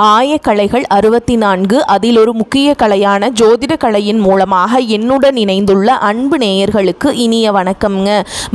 ஆயக்கலைகள் 64 அதில் ஒரு முக்கிய கலையான ஜோதிட கலையின் மூலமாக என்னுடன் இணைந்துள்ள அன்பு நேயர்களுக்கு இனிய வணக்கம்ங்க.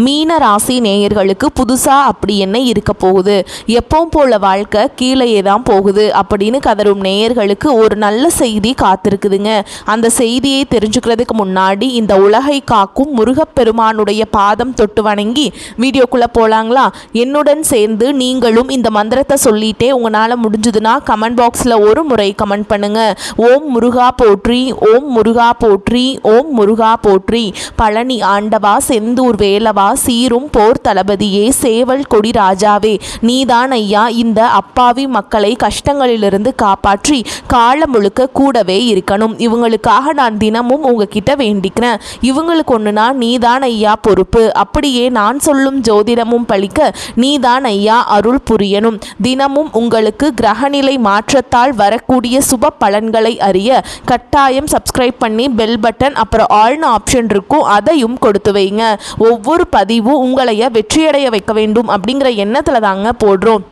மீன ராசி நேயர்களுக்கு புதுசாக அப்படி என்ன இருக்க போகுது, எப்பவும் போல வாழ்க்கை கீழே தான் போகுது அப்படின்னு கதரும் நேயர்களுக்கு ஒரு நல்ல செய்தி காத்திருக்குதுங்க. அந்த செய்தியை தெரிஞ்சுக்கிறதுக்கு முன்னாடி இந்த உலகை காக்கும் முருகப்பெருமானுடைய பாதம் தொட்டு வணங்கி வீடியோக்குள்ளே போகலாங்களா? என்னுடன் சேர்ந்து நீங்களும் இந்த மந்திரத்தை சொல்லிட்டே உங்களால் முடிஞ்சதுன்னா கமெண்ட் பாக்ஸில் ஒரு முறை கமெண்ட் பண்ணுங்க. ஓம் முருகா போற்றி, ஓம் முருகா போற்றி, ஓம் முருகா போற்றி. பழனி ஆண்டவா, செந்தூர் வேலவா, சீரும் போர் தளபதியே, சேவல் கொடி ராஜாவே, நீதான் ஐயா இந்த அப்பாவி மக்களை கஷ்டங்களிலிருந்து காப்பாற்றி காலம் முழுக்க கூடவே இருக்கணும். இவங்களுக்காக நான் தினமும் உங்ககிட்ட வேண்டிக்கிறேன். இவங்களுக்கு ஒன்றுனா நீதான் ஐயா பொறுப்பு. அப்படியே நான் சொல்லும் ஜோதிடமும் பழிக்க நீதான் ஐயா அருள் புரியணும். தினமும் உங்களுக்கு கிரகநிலை மாற்றத்தால் வரக்கூடிய சுப பலன்களை அறிய கட்டாயம் சப்ஸ்கிரைப் பண்ணி பெல் பட்டன் அப்புறம் ஆல்னு ஆப்ஷன் இருக்கும், அதையும் கொடுத்து வைங்க. ஒவ்வொரு பதிவும் உங்களைய வெற்றியடைய வைக்க வேண்டும் அப்படிங்கிற எண்ணத்தில் தாங்க போடுறோம்.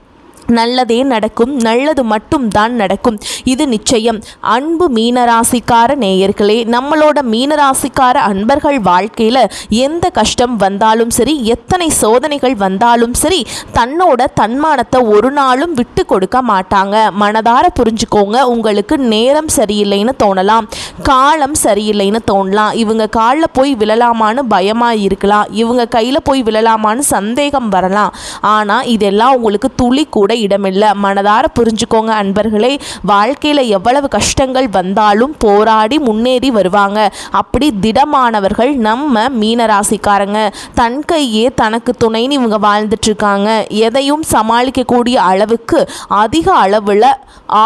நல்லதே நடக்கும், நல்லது மட்டும் தான் நடக்கும், இது நிச்சயம். அன்பு மீனராசிக்கார நேயர்களே, நம்மளோட மீனராசிக்கார அன்பர்கள் வாழ்க்கையில் எந்த கஷ்டம் வந்தாலும் சரி, எத்தனை சோதனைகள் வந்தாலும் சரி, தன்னோட தன்மானத்தை ஒரு நாளும் விட்டு கொடுக்க மாட்டாங்க. மனதார புரிஞ்சுக்கோங்க. உங்களுக்கு நேரம் சரியில்லைன்னு தோணலாம், காலம் சரியில்லைன்னு தோணலாம், இவங்க காலில் போய் விழலாமான்னு பயமாக இருக்கலாம், இவங்க கையில் போய் விழலாமான்னு சந்தேகம் வரலாம். ஆனால் இதெல்லாம் உங்களுக்கு துளி கூட இடமில்லை. மனதார புரிஞ்சுக்கோங்க அன்பர்களே. வாழ்க்கையில் எவ்வளவு கஷ்டங்கள் வந்தாலும் போராடி முன்னேறி வருவாங்க. அப்படி திடமானவர்கள் நம்ம மீனராசிக்காரங்க. தன் கையே தனக்கு துணைன்னு இவங்க வாழ்ந்துட்டு இருக்காங்க. எதையும் சமாளிக்கக்கூடிய அளவுக்கு அதிக அளவில்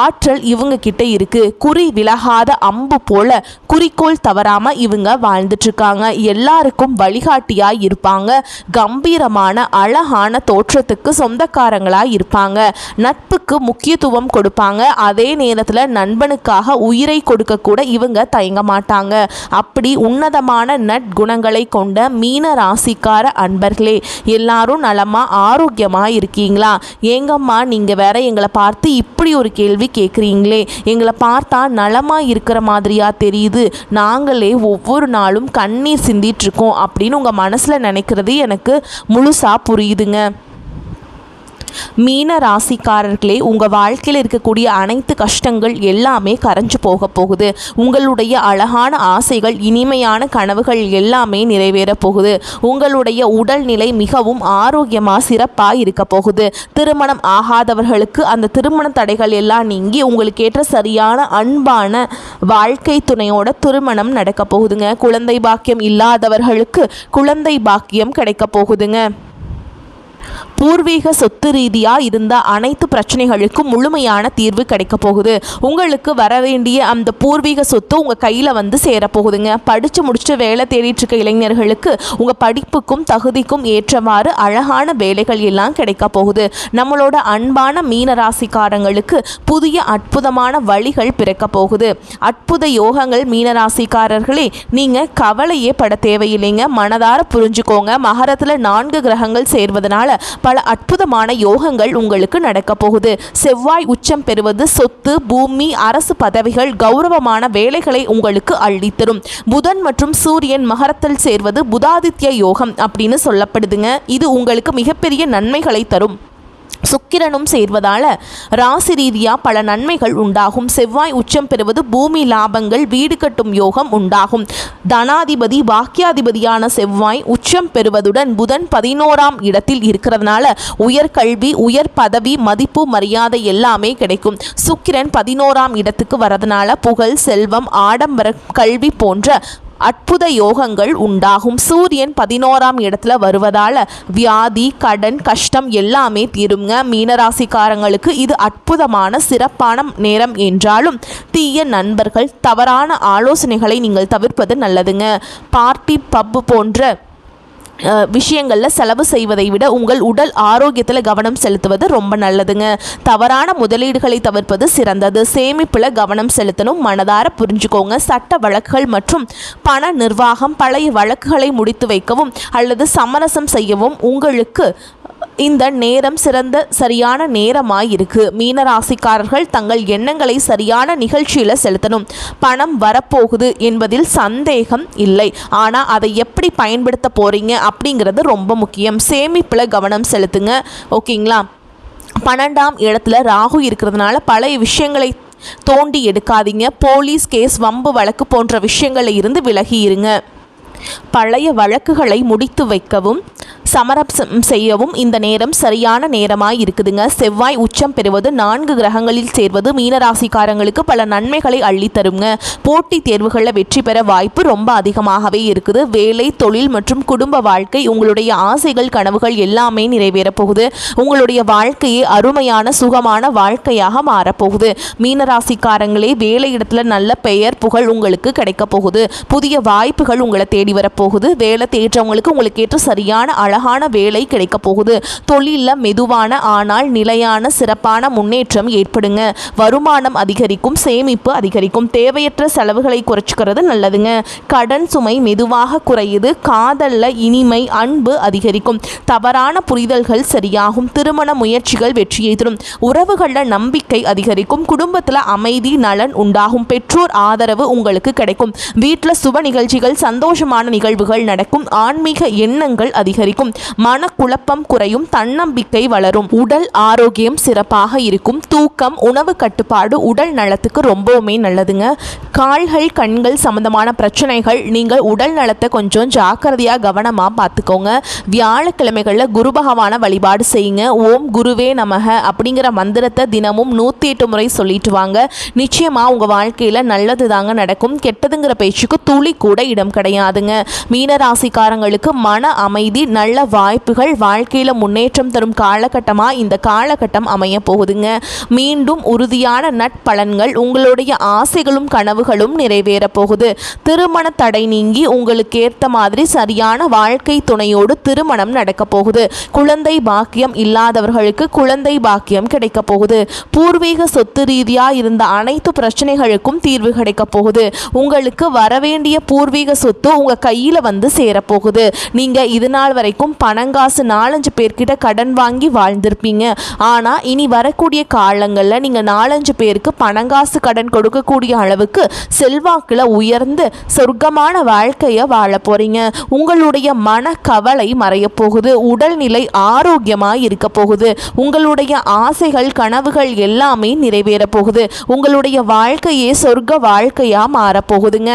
ஆற்றல் இவங்க கிட்ட இருக்கு. குறி விலகாத அம்பு போல குறிக்கோள் தவறாம இவங்க வாழ்ந்துட்டு இருக்காங்க. எல்லாருக்கும் வழிகாட்டியா இருப்பாங்க. கம்பீரமான அழகான தோற்றத்துக்கு சொந்தக்காரங்களா இருப்பாங்க. நட்புக்கு முக்கியத்துவம் கொடுப்பாங்க. அதே நேரத்தில் நண்பனுக்காக உயிரை கொடுக்க கூட இவங்க தயங்க மாட்டாங்க. அப்படி உன்னதமான நற்குணங்களை கொண்ட மீன ராசிக்கார அன்பர்களே, எல்லாரும் நலமா ஆரோக்கியமா இருக்கீங்களா? ஏங்கம்மா நீங்க வேற எங்களை பார்த்து இப்படி ஒரு கேள்வி கேட்குறீங்களே, எங்களை பார்த்தா நலமா இருக்கிற மாதிரியா தெரியுது, நாங்களே ஒவ்வொரு நாளும் கண்ணீர் சிந்திட்டு இருக்கோம் அப்படின்னு உங்க மனசுல நினைக்கிறது எனக்கு முழுசா புரியுதுங்க. மீன ராசிக்காரர்களே, உங்கள் வாழ்க்கையில் இருக்கக்கூடிய அனைத்து கஷ்டங்கள் எல்லாமே கரைஞ்சு போக போகுது. உங்களுடைய அழகான ஆசைகள், இனிமையான கனவுகள் எல்லாமே நிறைவேற போகுது. உங்களுடைய உடல்நிலை மிகவும் ஆரோக்கியமாக சிறப்பாக இருக்க போகுது. திருமணம் ஆகாதவர்களுக்கு அந்த திருமண தடைகள் எல்லாம் நீங்கி உங்களுக்கு ஏற்ற சரியான அன்பான வாழ்க்கை துணையோட திருமணம் நடக்க போகுதுங்க. குழந்தை பாக்கியம் இல்லாதவர்களுக்கு குழந்தை பாக்கியம் கிடைக்க போகுதுங்க. பூர்வீக சொத்து ரீதியாக இருந்த அனைத்து பிரச்சனைகளுக்கும் முழுமையான தீர்வு கிடைக்க போகுது. உங்களுக்கு வர வேண்டிய அந்த பூர்வீக சொத்து உங்கள் கையில் வந்து சேரப்போகுதுங்க. படித்து முடிச்சுட்டு வேலை தேடிட்டு இருக்க இளைஞர்களுக்கு உங்கள் படிப்புக்கும் தகுதிக்கும் ஏற்றவாறு அழகான வேலைகள் எல்லாம் கிடைக்க போகுது. நம்மளோட அன்பான மீனராசிக்காரங்களுக்கு புதிய அற்புதமான வழிகள் பிறக்க போகுது. அற்புத யோகங்கள் மீனராசிக்காரர்களே, நீங்கள் கவலையே பட தேவையில்லைங்க. மனதார புரிஞ்சுக்கோங்க. மகரத்தில் 4 கிரகங்கள் சேர்வதனால பல அற்புதமான யோகங்கள் உங்களுக்கு நடக்க போகுது. செவ்வாய் உச்சம் பெறுவது சொத்து, பூமி, அரசு பதவிகள், கௌரவமான வேலைகளை உங்களுக்கு அள்ளித்தரும். புதன் மற்றும் சூரியன் மகரத்தில் சேர்வது புதாதித்ய யோகம் அப்படின்னு சொல்லப்படுதுங்க. இது உங்களுக்கு மிகப்பெரிய நன்மைகளை தரும். சுக்கிரனும் சேர்வதால ராசி ரீதியாக பல நன்மைகள் உண்டாகும். செவ்வாய் உச்சம் பெறுவது பூமி லாபங்கள், வீடு கட்டும் யோகம் உண்டாகும். தனாதிபதி பாக்கியாதிபதியான செவ்வாய் உச்சம் பெறுவதுடன் புதன் 11ஆம் இடத்தில் இருக்கிறதுனால உயர்கல்வி, உயர் பதவி, மதிப்பு, மரியாதை எல்லாமே கிடைக்கும். சுக்கிரன் 11ஆம் இடத்துக்கு வரதுனால புகழ், செல்வம், ஆடம்பர கல்வி போன்ற அற்புத யோகங்கள் உண்டாகும். சூரியன் 11ஆம் இடத்துல வருவதால் வியாதி, கடன், கஷ்டம் எல்லாமே தீருங்க. மீனராசிக்காரங்களுக்கு இது அற்புதமான சிறப்பான நேரம் என்றாலும் தீய நண்பர்கள், தவறான ஆலோசனைகளை நீங்கள் தவிர்ப்பது நல்லதுங்க. பார்ட்டி, பப் போன்ற விஷயங்களில் செலவு செய்வதை விட உங்கள் உடல் ஆரோக்கியத்தில் கவனம் செலுத்துவது ரொம்ப நல்லதுங்க. தவறான முதலீடுகளை தவிர்ப்பது சிறந்தது. சேமிப்பில் கவனம் செலுத்தணும். மனதார புரிஞ்சுக்கோங்க. சட்ட வழக்குகள் மற்றும் பண நிர்வாகம், பழைய வழக்குகளை முடித்து வைக்கவும் அல்லது சமரசம் செய்யவும் உங்களுக்கு இந்த நேரம் சரியான நேரமாய் இருக்கு. மீனராசிக்காரர்கள் தங்கள் எண்ணங்களை சரியான நிகழ்ச்சியில் செலுத்தணும். பணம் வரப்போகுது என்பதில் சந்தேகம் இல்லை. ஆனால் அதை எப்படி பயன்படுத்த போறீங்க அப்படிங்கிறது ரொம்ப முக்கியம். சேமிப்பில் கவனம் செலுத்துங்க. ஓகேங்களா? 12ஆம் இடத்துல ராகு இருக்கிறதுனால பழைய விஷயங்களை தோண்டி எடுக்காதீங்க. போலீஸ் கேஸ், வம்பு வழக்கு போன்ற விஷயங்களில் இருந்து விலகி இருங்க. பழைய வழக்குகளை முடித்து வைக்கவும் சமரசம் செய்யவும் இந்த நேரம் சரியான நேரமாய் இருக்குதுங்க. செவ்வாய் உச்சம் பெறுவது, 4 கிரகங்களில் சேர்வது மீனராசிக்காரங்களுக்கு பல நன்மைகளை அள்ளித்தருங்க. போட்டித் தேர்வுகளில் வெற்றி பெற வாய்ப்பு ரொம்ப அதிகமாகவே இருக்குது. வேலை, தொழில் மற்றும் குடும்ப வாழ்க்கை, உங்களுடைய ஆசைகள், கனவுகள் எல்லாமே நிறைவேறப் போகுது. உங்களுடைய வாழ்க்கையே அருமையான சுகமான வாழ்க்கையாக மாறப்போகுது. மீனராசிக்காரங்களே, வேலை இடத்துல நல்ல பெயர், புகழ் உங்களுக்கு கிடைக்க போகுது. புதிய வாய்ப்புகள் உங்களை தேடி வரப்போகுது. வேலை தேடுறவங்களுக்கு உங்களுக்கு ஏற்ற சரியான அழகான வேலை கிடைக்க போகுது. தொழிலில் மெதுவான ஆனால் நிலையான சிறப்பான முன்னேற்றம் ஏற்படுங்க. வருமானம் அதிகரிக்கும், சேமிப்பு அதிகரிக்கும். தேவையற்ற செலவுகளை குறைச்சிக்கிறது நல்லதுங்க. கடன் சுமை மெதுவாக குறையுது. காதல்ல இனிமை, அன்பு அதிகரிக்கும். தவறான புரிதல்கள் சரியாகும். திருமண முயற்சிகள் வெற்றியை தரும். உறவுகளில் நம்பிக்கை அதிகரிக்கும். குடும்பத்தில் அமைதி, நலன் உண்டாகும். பெற்றோர் ஆதரவு உங்களுக்கு கிடைக்கும். வீட்டில் சுப நிகழ்ச்சிகள், சந்தோஷமான நிகழ்வுகள் நடக்கும். ஆன்மீக எண்ணங்கள் அதிகரிக்கும். மனக்குழப்பம் குறையும். தன்னம்பிக்கை வளரும். உடல் ஆரோக்கியம் சிறப்பாக இருக்கும். தூக்கம், உணவு கட்டுப்பாடு உடல் நலத்துக்கு ரொம்பவுமே நல்லதுங்க. கால்கள், கண்கள் சம்பந்தமான பிரச்சனைகள், நீங்கள் உடல் நலத்தை கொஞ்சம் ஜாக்கிரதையாக கவனமாக பார்த்துக்கோங்க. வியாழக்கிழமைகளில் குரு பகவான வழிபாடு செய்யுங்க. ஓம் குருவே நமக அப்படிங்கிற மந்திரத்தை தினமும் 108 முறை சொல்லிட்டு வாங்க. நிச்சயமாக உங்கள் வாழ்க்கையில் நல்லது தாங்க நடக்கும். கெட்டதுங்கிற பேச்சுக்கு துளி கூட இடம் கிடையாதுங்க. மீனராசிக்காரங்களுக்கு மன அமைதி, நல்ல வாய்ப்புகள், வாழ்க்கையில் முன்னேற்றம் தரும் காலகட்டமாக இந்த காலகட்டம் அமைய போகுதுங்க. மீண்டும் உறுதியான நட்பலன்கள், உங்களுடைய ஆசைகளும் கனவுகளும் நிறைவேற போகுது. திருமண தடை நீங்கி உங்களுக்கு ஏற்ற மாதிரி சரியான வாழ்க்கை துணையோடு திருமணம் நடக்க போகுது. குழந்தை பாக்கியம் இல்லாதவர்களுக்கு குழந்தை பாக்கியம் கிடைக்க போகுது. பூர்வீக சொத்து ரீதியாக இருந்த அனைத்து பிரச்சனைகளுக்கும் தீர்வு கிடைக்க போகுது. உங்களுக்கு வரவேண்டிய பூர்வீக சொத்து உங்கள் கையில் வந்து சேரப்போகுது. நீங்கள் இது நாள் வரைக்கும் பணங்காசு 4-5 பேர்கிட்ட கடன் வாங்கி வாழ்ந்திருப்பீங்க. ஆனால் இனி வரக்கூடிய காலங்களில் நீங்கள் 4-5 பேருக்கு பணங்காசு கடன் கொடுக்கக்கூடிய அளவுக்கு செல்வாக்கில் உயர்ந்து சொர்க்கமான வாழ்க்கையை வாழ போறீங்க. உங்களுடைய மன கவலை மறைய போகுது. உடல்நிலை ஆரோக்கியமாக இருக்க போகுது. உங்களுடைய ஆசைகள், கனவுகள் எல்லாமே நிறைவேற போகுது. உங்களுடைய வாழ்க்கையே சொர்க்க வாழ்க்கையாக மாறப்போகுதுங்க.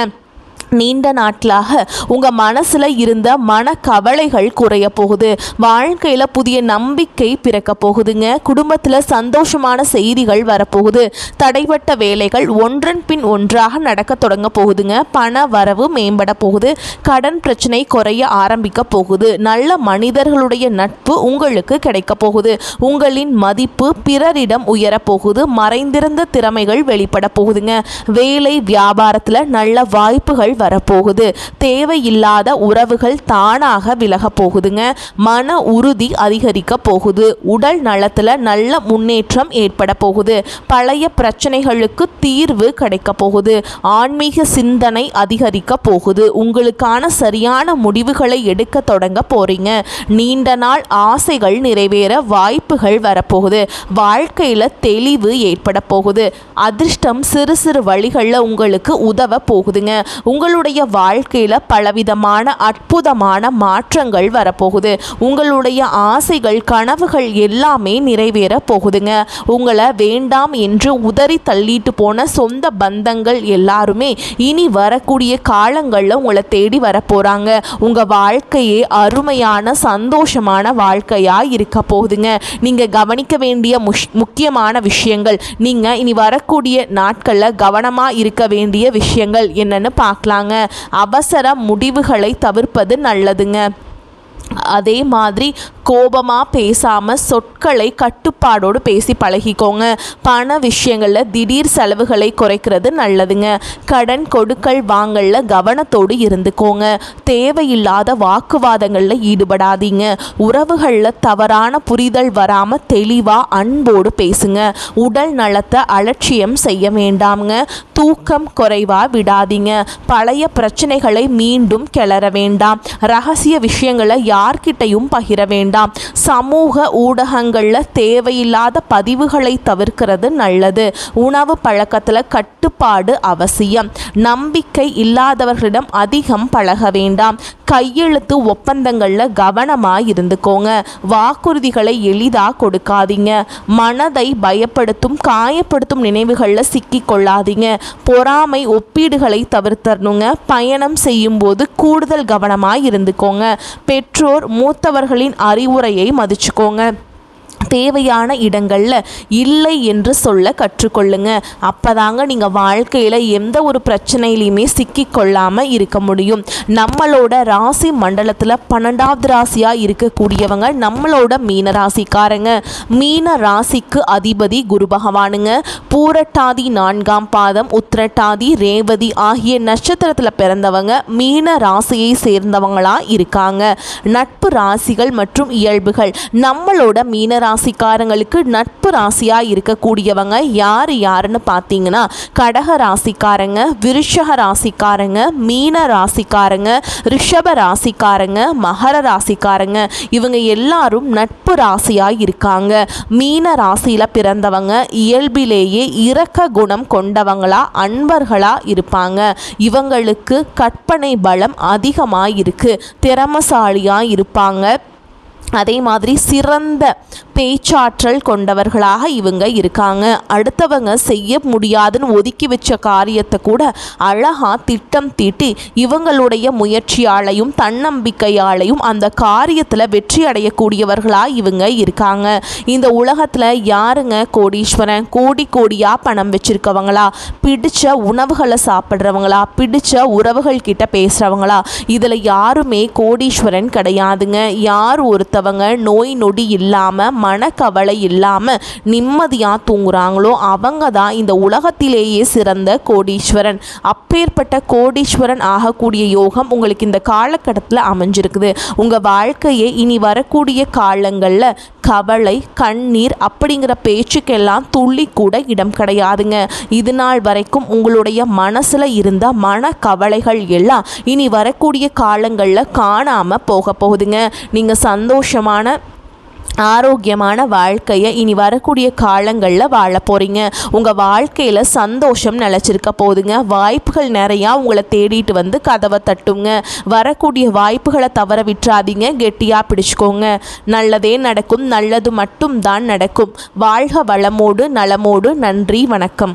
நீண்ட நாட்களாக உங்கள் மனசில் இருந்த மனக்கவலைகள் குறைய போகுது. வாழ்க்கையில் புதிய நம்பிக்கை பிறக்க போகுதுங்க. குடும்பத்தில் சந்தோஷமான செய்திகள் வரப்போகுது. தடைப்பட்ட வேலைகள் ஒன்றன் பின் ஒன்றாக நடக்க தொடங்க போகுதுங்க. பண வரவு மேம்பட போகுது. கடன் பிரச்சனை குறைய ஆரம்பிக்க போகுது. நல்ல மனிதர்களுடைய நட்பு உங்களுக்கு கிடைக்க போகுது. உங்களின் மதிப்பு பிறரிடம் உயரப்போகுது. மறைந்திருந்த திறமைகள் வெளிப்பட போகுதுங்க. வேலை வியாபாரத்தில் நல்ல வாய்ப்புகள் வரப்போகுது. தேவையில்லாத உறவுகள் தானாக விலக போகுதுங்க. மன உறுதி அதிகரிக்க போகுது. உடல் நலத்தில் நல்ல முன்னேற்றம் ஏற்பட போகுது. பழைய பிரச்சனைகளுக்கு தீர்வு கிடைக்க போகுது. ஆன்மீக சிந்தனை அதிகரிக்க போகுது. உங்களுக்கான சரியான முடிவுகளை எடுக்க தொடங்க போறீங்க. நீண்ட நாள் ஆசைகள் நிறைவேற வாய்ப்புகள் வரப்போகுது. வாழ்க்கையில் தெளிவு ஏற்பட போகுது. அதிர்ஷ்டம் சிறு சிறு வழிகளில் உங்களுக்கு உதவ போகுதுங்க. உங்களுடைய வாழ்க்கையில் பலவிதமான அற்புதமான மாற்றங்கள் வரப்போகுது. உங்களுடைய ஆசைகள், கனவுகள் எல்லாமே நிறைவேற போகுதுங்க. உங்களை வேண்டாம் என்று உதறி தள்ளிட்டு போன சொந்த பந்தங்கள் எல்லாருமே இனி வரக்கூடிய காலங்களில் உங்களை தேடி வர போகிறாங்க. உங்கள் வாழ்க்கையே அருமையான சந்தோஷமான வாழ்க்கையாக இருக்க போகுதுங்க. நீங்கள் கவனிக்க வேண்டிய முக்கியமான விஷயங்கள், நீங்கள் இனி வரக்கூடிய நாட்களில் கவனமாக இருக்க வேண்டிய விஷயங்கள் என்னன்னு பார்க்கலாங்க. அவசர முடிவுகளை தவிர்ப்பது நல்லதுங்க. அதே மாதிரி கோபமாக பேசாமல் சொற்களை கட்டுப்பாடோடு பேசி பழகிக்கோங்க. பண விஷயங்களில் திடீர் செலவுகளை குறைக்கிறது நல்லதுங்க. கடன் கொடுக்கல் வாங்கல கவனத்தோடு இருந்துக்கோங்க. தேவையில்லாத வாக்குவாதங்களில் ஈடுபடாதீங்க. உறவுகளில் தவறான புரிதல் வராமல் தெளிவாக அன்போடு பேசுங்க. உடல் நலத்தை அலட்சியம் செய்ய வேண்டாம்ங்க. தூக்கம் குறைவாக விடாதீங்க. பழைய பிரச்சனைகளை மீண்டும் கிளற வேண்டாம். ரகசிய விஷயங்களை யார்கிட்டையும் பகிர வேண்டாம். வேண்டாம். சமூக ஊடகங்களில் தேவையில்லாத பதிவுகளை தவிர்க்கிறது நல்லது. உணவு பழக்கத்தில் கட்டுப்பாடு அவசியம். நம்பிக்கை இல்லாதவர்களிடம் அதிகம் பழக வேண்டாம். கையெழுத்து ஒப்பந்தங்களில் கவனமாக இருந்துக்கோங்க. வாக்குறுதிகளை எளிதாக கொடுக்காதீங்க. மனதை பயப்படுத்தும் காயப்படுத்தும் நினைவுகளில் சிக்கிக் கொள்ளாதீங்க. பொறாமை ஒப்பீடுகளை தவிர்த்தரணுங்க. பயணம் செய்யும் போது கூடுதல் கவனமாக இருந்துக்கோங்க. பெற்றோர் மூத்தவர்களின் அறிவுரையை மதிச்சுக்கோங்க. தேவையான இடங்களில் இல்லை என்று சொல்ல கற்றுக்கொள்ளுங்க. அப்போதாங்க நீங்கள் வாழ்க்கையில் எந்த ஒரு பிரச்சனையிலையுமே சிக்கிக்கொள்ளாமல் இருக்க முடியும். நம்மளோட ராசி மண்டலத்தில் 12வது ராசியாக இருக்கக்கூடியவங்க நம்மளோட மீன ராசிக்காரங்க. மீன ராசிக்கு அதிபதி குரு பகவானுங்க. பூரட்டாதி 4ஆம் பாதம், உத்திரட்டாதி, ரேவதி ஆகிய நட்சத்திரத்தில் பிறந்தவங்க மீன ராசியை சேர்ந்தவங்களாக இருக்காங்க. நட்பு ராசிகள் மற்றும் இயல்புகள். நம்மளோட மீன ராசிக்காரங்களுக்கு நட்பு ராசியாக இருக்கக்கூடியவங்க யாருன்னு பார்த்தீங்கன்னா கடக ராசிக்காரங்க, விருஷக ராசிக்காரங்க, மீன ராசிக்காரங்க, ரிஷப ராசிக்காரங்க, மகர ராசிக்காரங்க. இவங்க எல்லாரும் நட்பு ராசியாக இருக்காங்க. மீன ராசியில் பிறந்தவங்க இயல்பிலேயே இரக்க குணம் கொண்டவங்களா அன்பர்களா இருப்பாங்க. இவங்களுக்கு கற்பனை பலம் அதிகமாக இருக்கு. திறமசாலியாக இருப்பாங்க. அதே மாதிரி சிறந்த பேச்சாற்றல் கொண்டவர்களாக இவங்க இருக்காங்க. அடுத்தவங்க செய்ய முடியாதுன்னு ஒதுக்கி வச்ச காரியத்தை கூட அழகாக திட்டம் தீட்டி இவங்களுடைய முயற்சியாலையும் தன்னம்பிக்கையாலையும் அந்த காரியத்தில் வெற்றி அடையக்கூடியவர்களாக இவங்க இருக்காங்க. இந்த உலகத்தில் யாருங்க கோடீஸ்வரன்? கோடியாக பணம் வச்சுருக்கவங்களா? பிடிச்ச உணவுகளை சாப்பிட்றவங்களா? பிடிச்ச உறவுகள் கிட்ட பேசுகிறவங்களா? இதில் யாருமே கோடீஸ்வரன் கிடையாதுங்க. யார் ஒருத்தவங்க நோய் நொடி இல்லாமல் மனக்கவலை இல்லாமல் நிம்மதியாக தூங்குறாங்களோ அவங்க தான் இந்த உலகத்திலேயே சிறந்த கோடீஸ்வரன். அப்பேற்பட்ட கோடீஸ்வரன் ஆகக்கூடிய யோகம் உங்களுக்கு இந்த காலகட்டத்தில் அமைஞ்சிருக்குது. உங்கள் வாழ்க்கையை இனி வரக்கூடிய காலங்களில் கவலை கண்ணீர் அப்படிங்கிற பேச்சுக்கெல்லாம் துள்ளி கூட இடம் கிடையாதுங்க. இது நாள் வரைக்கும் உங்களுடைய மனசில் இருந்த மனக்கவலைகள் எல்லாம் இனி வரக்கூடிய காலங்களில் காணாமல் போக போகுதுங்க. நீங்கள் சந்தோஷமான ஆரோக்கியமான வாழ்க்கையை இனி வரக்கூடிய காலங்களில் வாழ போகிறீங்க. உங்கள் வாழ்க்கையில் சந்தோஷம் நிலச்சிருக்க போகுதுங்க. வாய்ப்புகள் நிறையா உங்களை தேடிட்டு வந்து கதவை தட்டுங்க. வரக்கூடிய வாய்ப்புகளை தவற விட்டுறாதீங்க. கெட்டியாக பிடிச்சிக்கோங்க. நல்லதே நடக்கும். நல்லது மட்டும் தான் நடக்கும். வாழ்க வளமோடு நலமோடு. நன்றி, வணக்கம்.